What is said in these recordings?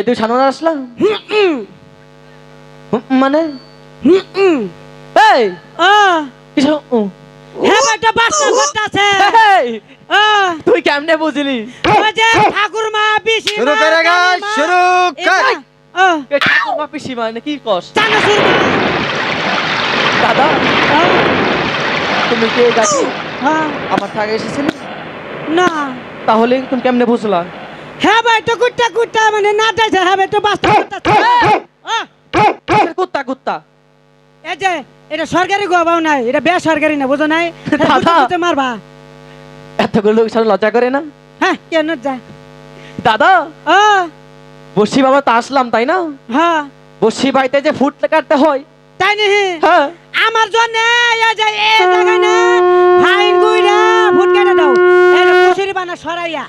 তুই সামনে আসলাম মানে এই কিছু হ্যাঁ বেটা বাসনা করতেছে তুই কেমনে বুঝলি ওই যে ঠাকুর মা পিসি শুরু করে গান শুরু কর এই ঠাকুর মা পিসি মানে কি কস চানাচুর দাদা তুমি কে গাছি হ্যাঁ আমার থাকে এসেছিলে না তাহলে তুমি কেমনে বুঝলা হ্যাঁ বেটা কুত্তা কুত্তা মানে নাটাইছে হ্যাঁ বেটা বাসনা করতেছে কুত্তা কুত্তা এই যে এটা সরকারি গোবাও নাই এটা বেসরকারি না বুঝো নাই দাদা। মারবা এতগুলো লোক সামনে লজ্জা করে না হ্যাঁ কেন যা দাদা ও বসি বাবা তো আসলাম তাই না হ্যাঁ বসি বাড়িতে যে ফুট কাটতে হয় তাই নি হ্যাঁ আমার জন্য এই যে এই জায়গায় না ফাইন কইরা ফুট কেটে দাও এটা কুশিরি বানা সরাইয়া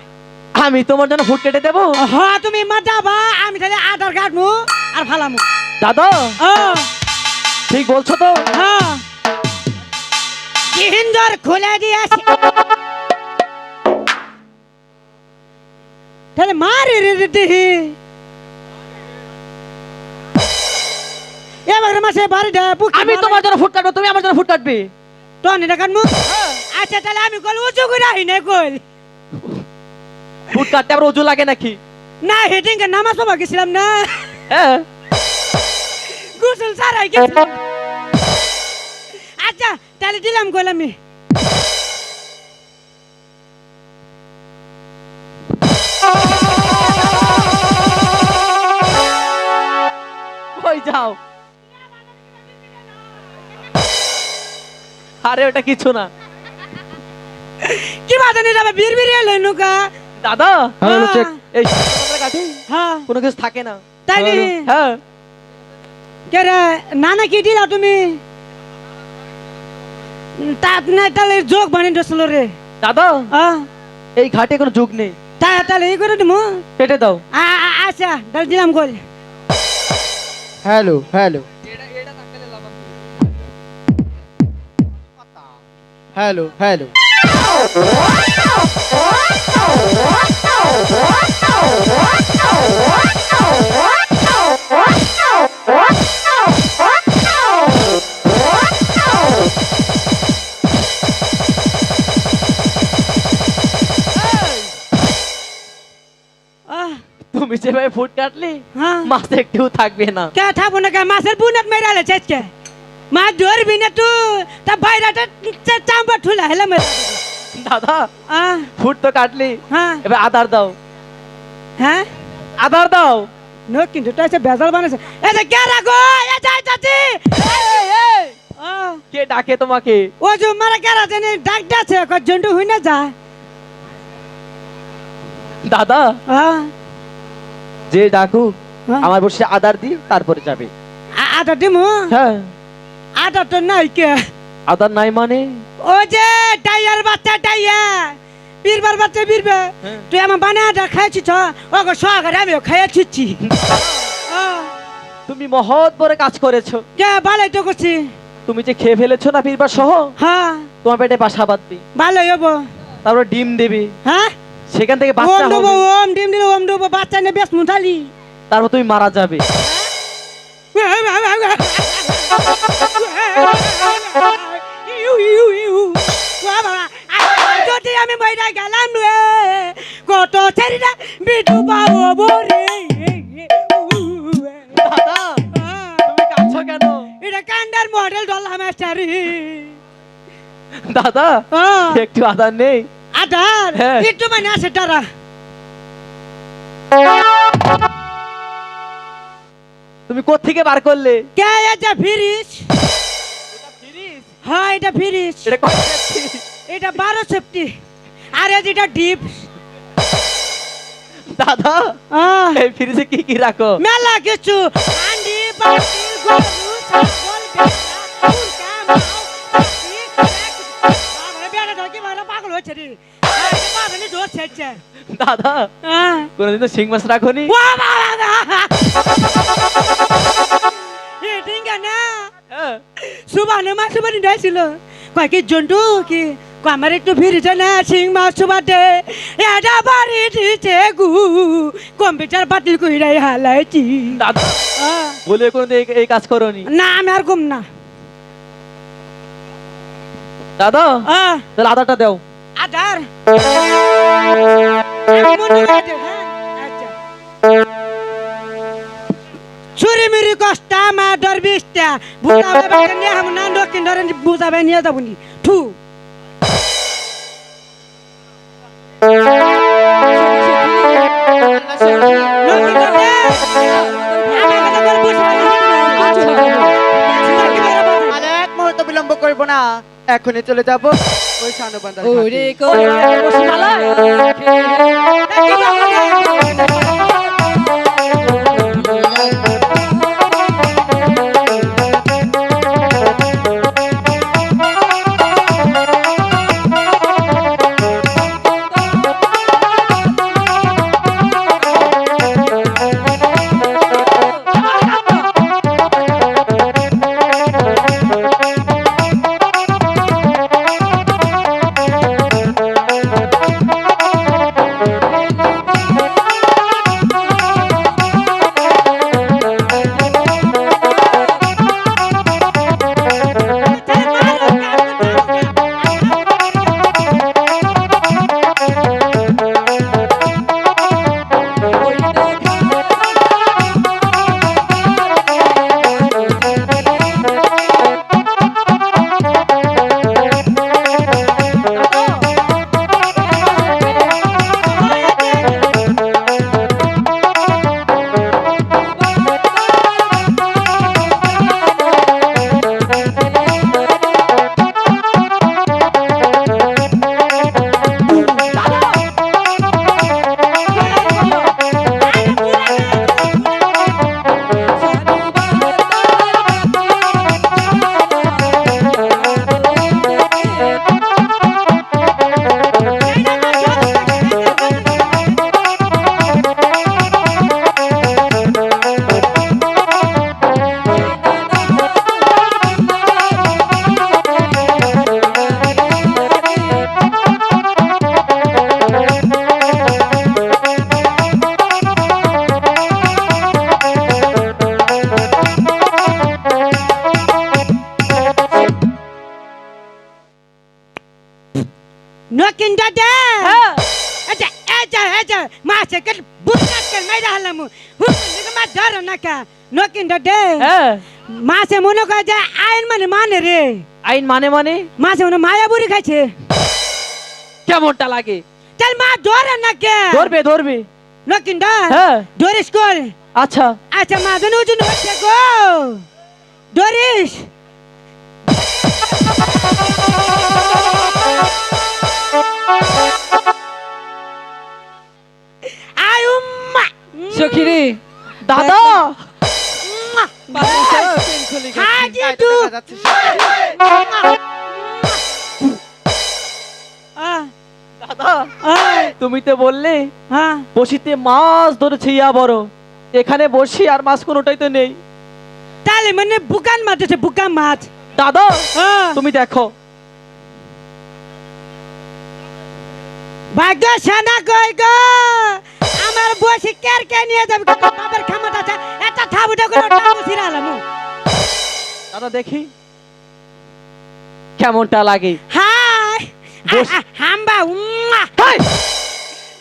আমি তোমার জন্য ফুট কেটে দেবো হ্যাঁ তুমি মাটাবা আমি তাহলে আধার কার্ড মু আর ফালামু দাদা ও ঠিক বলছো তো হ্যাঁ কিহিন্দর খুলে দিয়েছি তাহলে মারে রে দিহি এবার মাসে বাড়িটা আমি তোমার জন্য ফুট কাটবো তুমি আমার জন্য ফুট কাটবে তো এটা কাটমু আচ্ছা তাহলে আমি কল উঁচু করে আহি না কল ফুট কাটতে আবার ওজু লাগে নাকি না হেডিং কে নামাজ পড়া গেছিলাম না হ্যাঁ গোসল সারাই গেছিলাম আচ্ছা তাহলে দিলাম কল আমি কই যাও আরে ওটা কিছু না কি বাদ নেই যাবে বীর বীর এলে নুকা দাদা হ্যালো, চেক। এই আমরা কাটি হ্যাঁ কোনো কিছু থাকে না তাই নি হ্যাঁ কে রে নানা কি দিলা তুমি তাত না তাহলে যোগ বানিয়ে দিছিল রে দাদা হ্যাঁ এই ঘাটে কোনো যুগ নেই তাহলে এই করে দিমু কেটে দাও আচ্ছা তাহলে দিলাম call hello hello hello hello তুমি যেভাবে ফুট কাটলি হ্যাঁ মাছ একটু থাকবে না কে থাকবো না কে মাছের বুনাত মেরালে চেচকে মাছ ধরবি না তুই তা বাইরাটা চাম্পা ঠুলা হেলে মেরা দাদা আহ ফুট তো কাটলি হ্যাঁ এবার আধার দাও হ্যাঁ আধার দাও নো কিন্তু তো এসে বেজাল বানাইছে এই যে কে রাখো এ যাই চাচি কে ডাকে তোমাকে ও যে মারা কে রাখে নে ডাক ডাছে কত জন্টু হই না যায় দাদা যে ডাকুক হ্যাঁ। আমার বসে আধার দি তারপরে যাবে আটা দিমু হ্যাঁ আটা তো নাই কে আধার নাই মানে ও যে টাইয়ার বাচ্চা টাইয়ার বীরবার বাচ্চা বীরবে হ্যাঁ। তুই আমার বানা আটা খাইছি তো ওকে সহকারে আমিও খাইয়াছি তুমি মহৎ বড় কাজ করেছো কে ভালোই তো করছি তুমি যে খেয়ে ফেলেছো না বীরবার সহ হ্যাঁ তোমার পেটে বাসা বাঁধবে ভালোই হবো তারপর ডিম দেবে হ্যাঁ সেখান থেকে ওম বাচ্চা ডুবো হবে ওম ডিম দিল ওম ডুবো বাচ্চা নে বেশ মুথালি তারপর তুমি মারা যাবে যদি আমি বাইরে গেলাম রে কত ছেড়িটা বিটু পাবো বরে দাদা তুমি কাঁদছো কেন এটা কান্ডার মডেল ডলা মাস্টারি দাদা একটু আধার নেই আধার হ্যাঁ। একটু মানে আছে তারা তুমি কোত্থেকে বার করলে কে এটা ফিরিস হ্যাঁ এটা ফিরিস এটা কয় যাচ্ছি? এটা 12 সেফটি আর এটা ডিপ দাদা এই ফ্রিজে কি কি রাখো মেলা কিছু আন্ডি বাটি গরু ছাগল বেটা মুরগা মাও পাখি বাবা বেটা ধকি মারা পাগল হচ্ছে রে বাবা নি দোষ হচ্ছে দাদা কোনদিন তো শিং মাছ রাখোনি ওয়া বাবা এ ডিঙ্গা না হ্যাঁ সুবানে মাছ সুবানি ডাইছিল কয় কি জন্টু কি আমার একটু ফিরিছে না শিং মাছ সুবাতে এটা বাড়ি দিতে গু কম্পিউটার বাতিল করে হালাইছি দাদা বলে কোনো এই কাজ করোনি না আমি আর ঘুম না দাদা তাহলে আধারটা দাও আধার মনে রাখতে, হ্যাঁ? আচ্ছা। চুরি মিরি কষ্টা মা ডর বিষ্টা বুঝাবে বাটা নিয়ে হাম না দক্ষিণ ধরে বুঝাবে নিয়ে যাবনি থু দক্ষিণ ধরে আমার কথা বল বসে আর এক মুহূর্ত বিলম্ব করব না, এখনই চলে যাব ওই সানুবান্দার ওরে ঘাটে। কোরে বসমালা নকিন দাদা আচ্ছা আচ্ছা আচ্ছা মাছে কল বুকাত কল মাইরা হলাম হুক মা ধর না কা নকিন দাদা হ্যাঁ মাছে মনে কয় যে আইন মানে রে আইন মানে মাছে মনে মায়া বুড়ি খাইছে কেমনটা লাগে চল মা ধর না কে ধরবে নকিন দা হ্যাঁ ডরিস কল আচ্ছা আচ্ছা মা জানো উজুন হচ্ছে গো ডরিস আই উম্মা সখিরে দাদা হাজি তু দেখা যাচ্ছে দাদা তুমি তো বললে হ্যাঁ বসিতে মাছ ধরেছে ইয়া বড় এখানে বসি আর মাছ কোনোটাই তো নেই তাহলে মানে বুকান মাছ আছে বুকান মাছ দাদা তুমি দেখো ভাগ্য সানা কই গো আমার বসি কের কে নিয়ে যাবে বাবার ক্ষমতা আছে এটা থাবুটা করে টাকা ছিড়ালাম দাদা দেখি কেমনটা লাগে হাই বস- হাম্বা উম্মা হাই!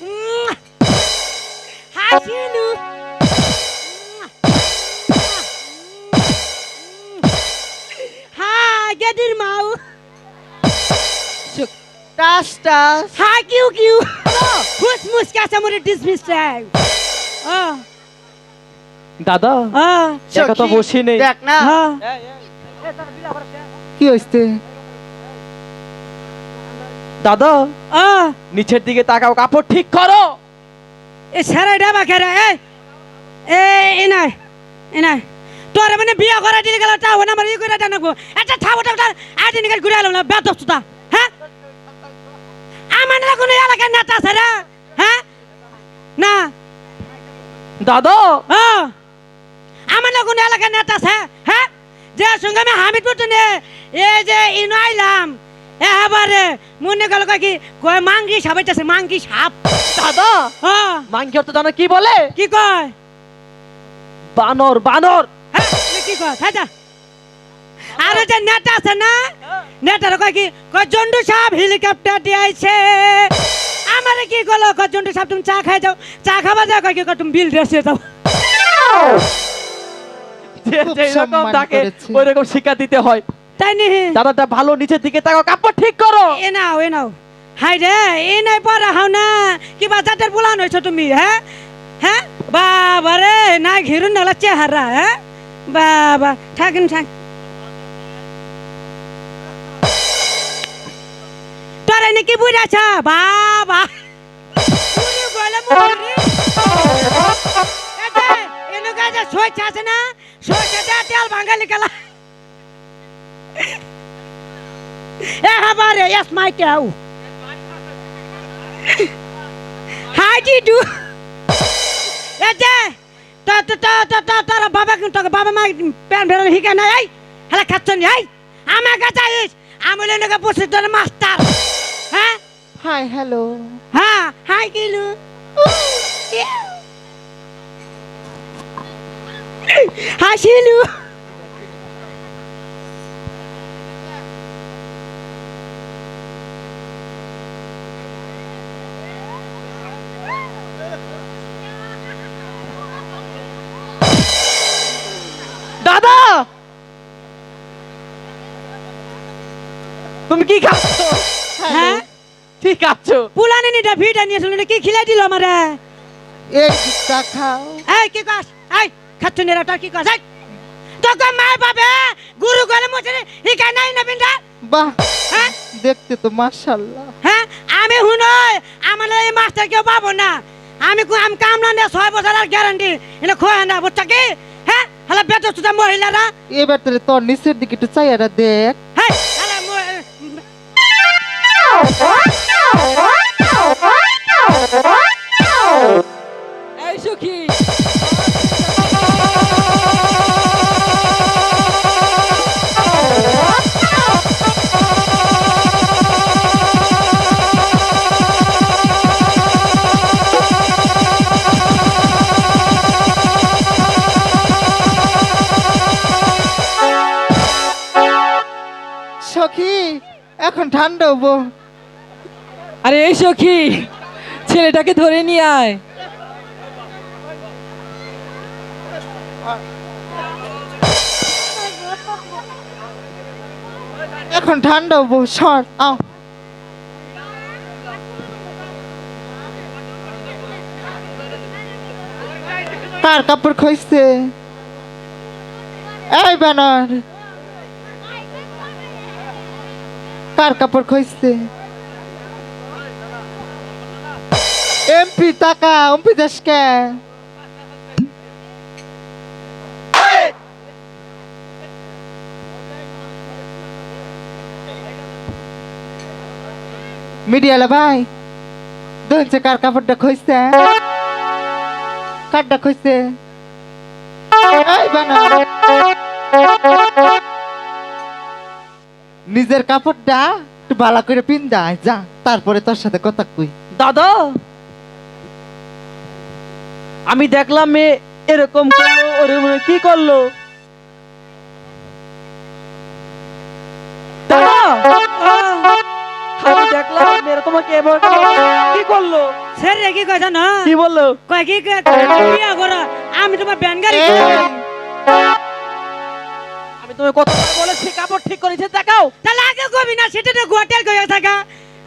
উম্মা হাসিলু হাই গেদির মাউ টাস টাস হাই কিউ কিউ হুস মুস কাছে মরে ডিসমিস চাই দাদা দেখো তো সখী, বসি নেই দেখ না কি হইছে দাদা নিচের দিকে তাকাও কাপড় ঠিক করো এ সারা ডাবা খেরা এ এনাই তোর মানে বিয়া করা দিলে গেল তাও না আমার ই করে জানাবো একটা থাবটা আজ নিকাল ঘুরে এলাম না বেতস্তা হ্যাঁ আমার না কোনো এলাকার নেতা আছে রে হ্যাঁ না দাদা আমার না কোনো এলাকার নেতা আছে হ্যাঁ যে সঙ্গে আমি হামিদপুর নে এই যে ইনো আইলাম এবারে মনে গেল কি কয় মাঙ্গি সাপ আছে মাঙ্গি সাপ দাদা হ্যাঁ মাঙ্গি অর্থ জানো কি বলে? কি কয় বানর বানর। হ্যাঁ কি কয় খাজা আর যে নেতা আছে না নেতার কয় কি কয় জন্ডু সাহেব হেলিকপ্টার দিয়ে আইছে আমারে কি কলো কয় জন্ডু সাহেব তুমি চা খাই যাও চা খাবা যাও কয় কি কয় তুমি বিল রেসে যাও খুব যেরকম সম্মান তাকে করেছে। ওই রকম শিক্ষা দিতে হয়। তাই নি দাদাটা ভালো নিচের দিকে তাকাও, কাপড় ঠিক করো। এ নাও হাই রে এ নাই পড়া হাও না কিবা জাতের বুলান হইছো তুমি হ্যাঁ হ্যাঁ বাবা রে না ঘিরুন নালা চেহারা হ্যাঁ বাবা থাকেন থাক তোরে নাকি বুঝাছ বাবা পুরো গলে মুড়ি এতে এনো গাজা সইছ আছে না সইছ দে তেল ভাঙালি কালা এ হাবারে ইয়েস মাই টেউ হাই ডি ডু এতে তোর বাবা কিন্তু বাবা মা প্যান ভেড়া হিকা নাই আই হেলা খাচ্ছন আই আমার কাছে আইস আমি লেনকে বসে তোর মাস্টার হ্যাঁ হাই হ্যালো হ্যাঁ হাই কিলু হাসিলু দাদা তুমি কি খাচ্ছ? হ্যাঁ ঠিক খাচ্ছো? পুলানে নিটা ভিড়া নিয়ে শুনলে কি খিলাই দিল আমারে এই চা খাও। এই কি কাজ এই খাচ্ছ নেরাটা কি কাজ এই তোকে মা বাবা গুরু গলে মুছে হিকা নাই না বিন্দা বাহ হ্যাঁ দেখতে তো মাশাআল্লাহ। হ্যাঁ আমি হুনই আমার এই মাস্টার কেউ পাবো না আমি কামলা নিয়ে 6 বছর আর গ্যারান্টি এনে খোয়া না বুঝছা কি হ্যাঁ হলে বেটো সুদা মহিলারা এবার তোর নিচের দিকে একটু চাইয়াটা দেখ। হ্যাঁ হলে এই সুখী সখী এখন ঠান্ডা হবো। আরে এই সখী ছেলেটাকে ধরে নিয়ে আয়। এখন ঠান্ডা হবো সর আও। কার কাপড় খইছে? এই বানর কার কাপড় খইছে? এমপি টাকা এমপি দেশকে মিডিয়ালা ভাই দেখছে কার কাপড়টা খইছে? কারটা খইছে? এই বানর নিজের কাপড়টা একটু ভালো করে পিন্দায় যা, তারপরে তোর সাথে কথা কই। দাদা আমি দেখলাম মেয়ে এরকম করলো ওরকম কি করলো? দাদা আমি দেখলাম মেয়ে তোমাকে এবার কি করলো? স্যার রে কি কয় জানো কি বললো? কয় কি বিয়া করো আমি তোমার ব্যান গাড়ি আমি তোমায় কথা বলেছি কাপড় ঠিক করেছে দেখাও। তাহলে আগে কবি না সেটা তো গোটেল কইয়া থাকা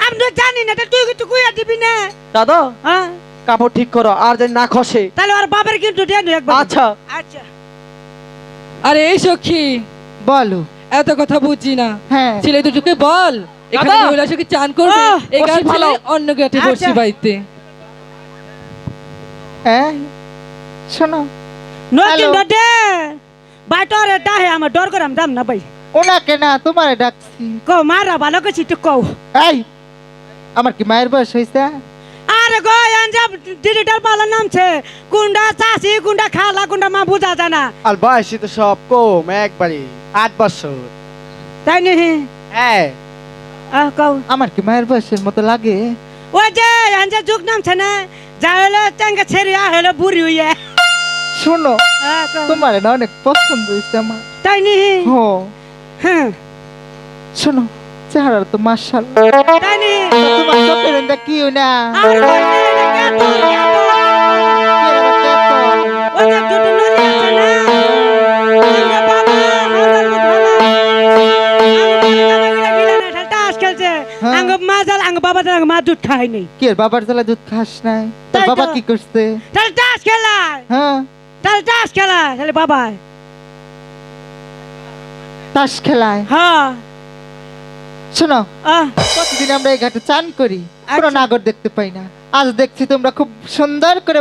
আমি তো জানি না তুই কিন্তু কইয়া দিবি না দাদা হ্যাঁ কাপড় ঠিক করো আর যেন না খসে। তাহলে ওর বাবার কিন্তু দেন একবার আচ্ছা আচ্ছা আরে এই সখী বলো। এত কথা বুঝছি না, হ্যাঁ ছেলে দুটোকে বল এখানে দাদা! মহিলা সখী চান করবে ওহ, এই গান বসি ভালো। ছেলে অন্য গাঠে আচ্ছা। বসি বাড়িতে। হ্যাঁ শোনো নতুন হ্যালো। ডটে বাইটরে ডাহে আমার ডর করে আমি দাম না ভাই ওনাকে না তোমারে ডাকছি। কও মারা ভালো করছি তো কও এই আমার কি মায়ের বয়স হয়েছে? আরে গো আঞ্জাব ডিজিটাল পালার নামছে কোনটা চাষি কোনটা খালা কোনটা মা বুঝা যায় না আর বয়সী তো সব কম একবারই 8 বছর। তাই নি হ্যাঁ কও আমার কি মায়ের বয়সের মতো লাগে? ওই যে আঞ্জা যুগ নামছে না, যা হলো টাঙ্গা ছেড়ে হলো বুড়ি হইয়া। শোনো, কও। তোমার না অনেক পছন্দ হয়েছে আমার। তাই নি? হো, হ্যাঁ শোনো, চেহারা তো মাশাআল্লাহ। তাই নি? তোমার চোখের এন্দা কি না? আর বলতে এটা কেতো কেতো। ওই যে দুটো নদী আছে না, আঙ্গা বাবা হাওড়ার মধ্যে ভালো। টাস খেলছে হ্যাঁ। আঙ্গ মা জাল আঙ্গ বাবা জাল আঙ্গ মা দুধ খায় নাই। কি এর বাবার জ্বালা দুধ খাস নাই? তোর তাই তো। বাবা কি করছে? তাহলে টাস খেলায়, হ্যাঁ, তাহলে টাস খেলায়, তাহলে বাবা। তাস খেলায়। হ্যাঁ শোনো, আহ প্রতিদিন আমরা এই ঘাটে চান করি, কোনো আচ্ছা। নাগর দেখতে পাই না। আজ দেখছি তোমরা খুব সুন্দর করে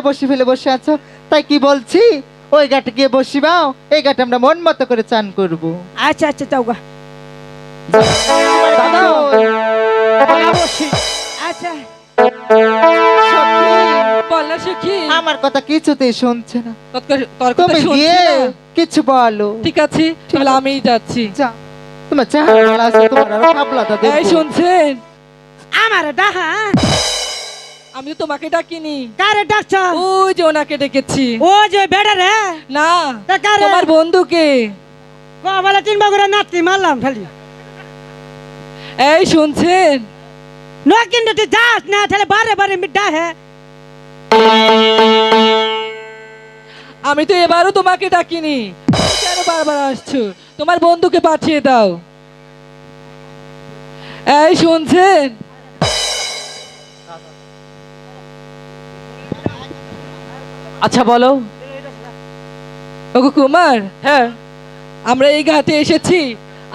বসে আছো, তাই কি বলছি, ওই ঘাটে গিয়ে বসিবাও, এই ঘাটে আমরা মন মতো করে চান করব। আচ্ছা আচ্ছা যাও গা। দাদা, পালা বসি। আচ্ছা সখী, বল না সখী, আমার কথা কিছুতেই শুনছে না। তোর কথা তুমি শুনছি গিয়ে না। কিছু বলো। ঠিক আছে, তাহলে আমিই যাচ্ছি। যা, তোমার চেহারা ভালো আছে, তোমার আরো ভাবলাটা এই দেখবো। শুনছেন, আমার ডাহা আমি তো তোমাকে ডাকিনি, কারে ডাকছ? ওই যে ওনাকে ডেকেছি। ও যে বেড়া রে না, তা কারে? তোমার বন্ধুকে। কবেলা 3 বাগুরা নাতি মারলাম খালি। এই শুনছেন, না কিন্তু তুই যাস না, তাহলে বারে বারে মিড্ডা হে। আমি তো এবারও তোমাকে ডাকিনি, তুমি কেন বারবার আসছো? তোমার বন্ধুকে পাঠিয়ে দাও। এই শুনছেন, আচ্ছা বলো। ওগো কুমার, হ্যাঁ, আমরা এই ঘাটে এসেছি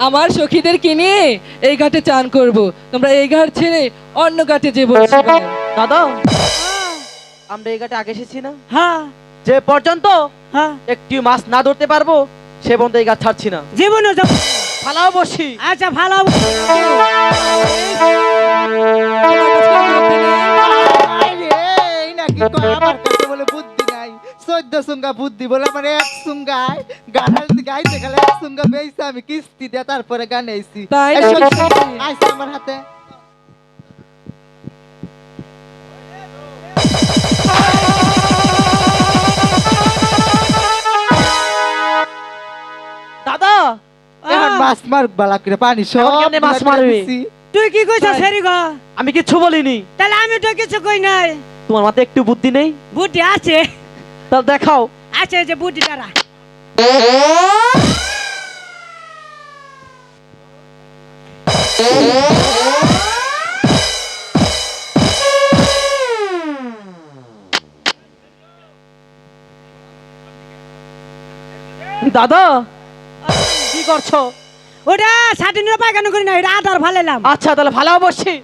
আমার সখীদেরকে নিয়ে এই ঘাটে চান করব। তোমরা এই ঘাট ছেড়ে অন্য ঘাটে যে বসবে। দাদা, আমরা এই ঘাটে আগে এসেছি না? হ্যাঁ যে পর্যন্ত হ্যাঁ একটি মাছ না ধরতে পারবো সে পর্যন্ত এই ঘাট ছাড়ছি না। জীবনে যাব। পালাও বসি। আচ্ছা ভালো। আরে, এই নাকি কয় আমার কাছে বলে বুদ্ধি নাই, 14 সুঙ্গা বুদ্ধি বলে আমার এক সুঙ্গায় গানাল গাইতে গেলে এক সুঙ্গা বেইছে, আমি কিস্তি দিয়ে তারপরে গান আইছি। তাই এই নাকি? সত্যি, আইছে আমার হাতে। দাদা, এখন মাছ মার বালা করে পানি সব এখন কেমনে মাছ মারবে? দিছি। তুই কি কইছ তাই। সেরি গো? আমি কিচ্ছু বলিনি। তাহলে আমি তো কিছু কই নাই। তোমার মাথায় একটু বুদ্ধি নেই? বুদ্ধি আছে, তাহলে দেখাও। আছে যে বুদ্ধি দ্বারা। দাদা, কি করছো? ওটা স্বাধীনতা পায়খানা করি না, এটা আদার ভালেলাম। আচ্ছা তাহলে ভালো বসি।